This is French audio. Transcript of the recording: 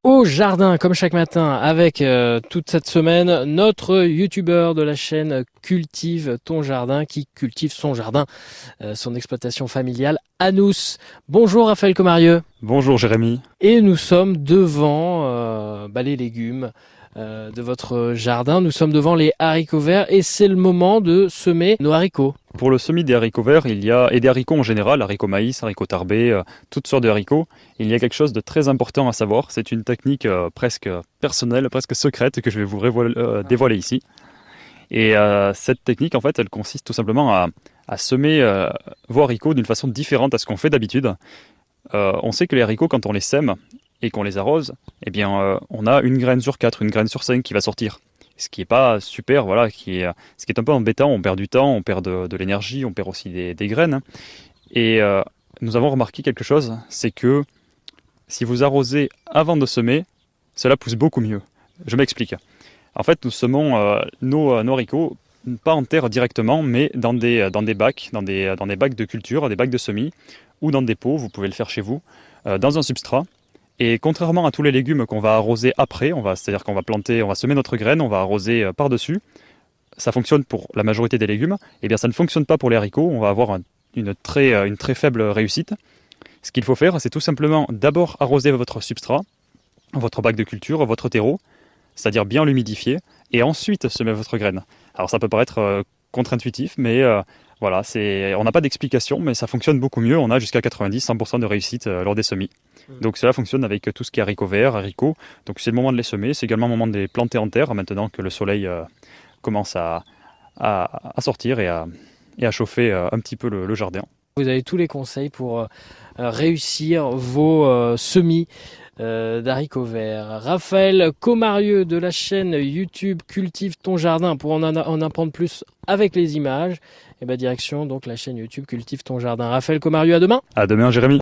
au jardin, comme chaque matin, avec toute cette semaine, notre youtubeur de la chaîne Cultive ton jardin, qui cultive son jardin, son exploitation familiale, Anous. Bonjour Raphaël Comarieux. Bonjour Jérémy. Et nous sommes devant les légumes de votre jardin. Nous sommes devant les haricots verts et c'est le moment de semer nos haricots. Pour le semis des haricots verts, et des haricots en général, haricots maïs, haricots tarbés, toutes sortes de haricots, il y a quelque chose de très important à savoir. C'est une technique presque personnelle, presque secrète que je vais vous dévoiler ici. Et cette technique, en fait, elle consiste tout simplement à semer vos haricots d'une façon différente à ce qu'on fait d'habitude. On sait que les haricots, quand on les sème et qu'on les arrose, eh bien, on a une graine sur 4, une graine sur 5 qui va sortir. Ce qui n'est pas super, voilà, ce qui est un peu embêtant, on perd du temps, on perd de l'énergie, on perd aussi des graines. Et nous avons remarqué quelque chose, c'est que si vous arrosez avant de semer, cela pousse beaucoup mieux. Je m'explique. En fait, nous semons nos haricots, pas en terre directement, mais dans des bacs, dans des bacs de culture, des bacs de semis, ou dans des pots, vous pouvez le faire chez vous, dans un substrat. Et contrairement à tous les légumes qu'on va arroser après, c'est-à-dire qu'on va planter, on va semer notre graine, on va arroser par-dessus, ça fonctionne pour la majorité des légumes, et bien ça ne fonctionne pas pour les haricots, on va avoir une très faible réussite. Ce qu'il faut faire, c'est tout simplement d'abord arroser votre substrat, votre bac de culture, votre terreau, c'est-à-dire bien l'humidifier, et ensuite semer votre graine. Alors ça peut paraître contre-intuitif, mais voilà, on n'a pas d'explication, mais ça fonctionne beaucoup mieux. On a jusqu'à 90-100% de réussite lors des semis. Donc cela fonctionne avec tout ce qui est haricots verts, haricots. Donc c'est le moment de les semer, c'est également le moment de les planter en terre, maintenant que le soleil commence à sortir et à chauffer un petit peu le jardin. Vous avez tous les conseils pour réussir vos semis d'haricots verts. Raphaël Comarieux de la chaîne YouTube Cultive ton jardin, pour en apprendre plus avec les images, et direction donc la chaîne YouTube Cultive ton jardin. Raphaël Comarieux, à demain. À demain Jérémy.